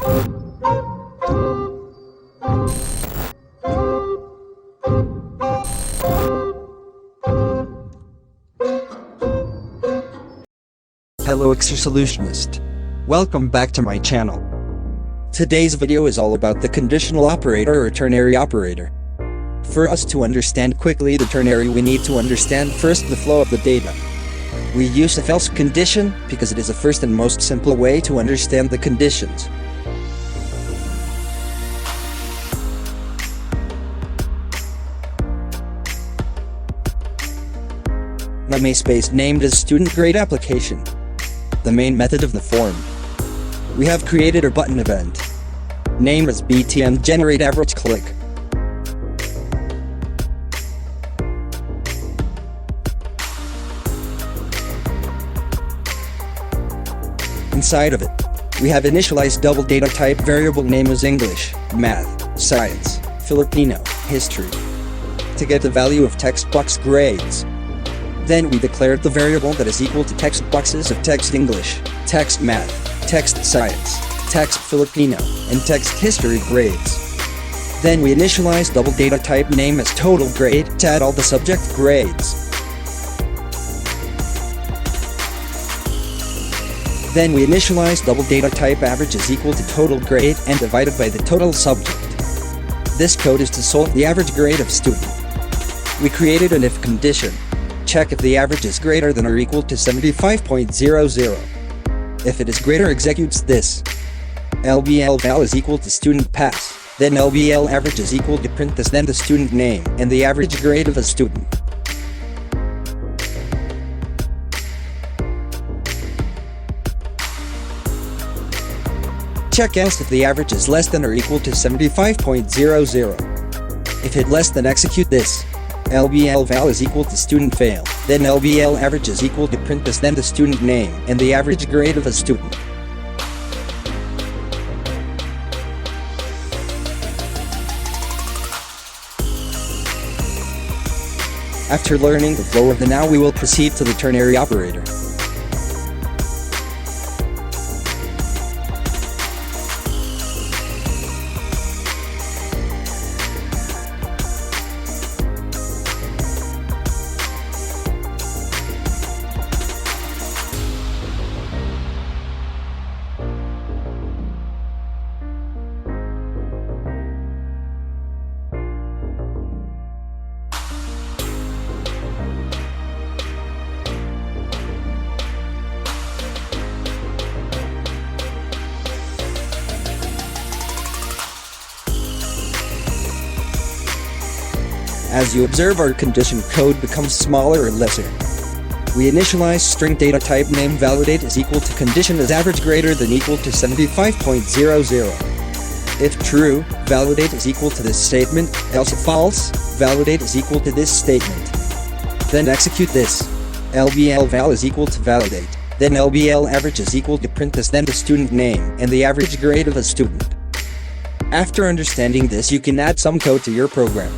Hello Solutionist. Welcome back to my channel. Today's video is all about the conditional operator or ternary operator. For us to understand quickly the ternary, we need to understand first the flow of the data. We use if-else condition because it is the first and most simple way to understand the conditions. Namespace named as student grade application. The main method of the form. We have created a button event. Name as btn generate average click. Inside of it, we have initialized double data type variable name as English, Math, Science, Filipino, History, to get the value of text box grades. Then we declared the variable that is equal to text boxes of text English, text Math, text Science, text Filipino, and text History grades. Then we initialized double data type name as total grade to add all the subject grades. Then we initialized double data type average is equal to total grade and divided by the total subject. This code is to solve the average grade of student. We created an if condition. Check if the average is greater than or equal to 75.00. If it is greater, executes this. LBL val is equal to student pass, then LBL average is equal to print this, then the student name and the average grade of a student. Check else if the average is less than or equal to 75.00. If it less than, execute this. LBL val is equal to student fail, then LBL average is equal to print this, then the student name and the average grade of a student. After learning the flow of the now, we will proceed to the ternary operator. As you observe, our condition code becomes smaller or lesser. We initialize string data type name validate is equal to condition as average greater than equal to 75.00. If true, validate is equal to this statement, else if false, validate is equal to this statement. Then execute this. LBL val is equal to validate, then LBL average is equal to print this, then the student name and the average grade of a student. After understanding this, you can add some code to your program.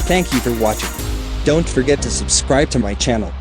Thank you for watching. Don't forget to subscribe to my channel.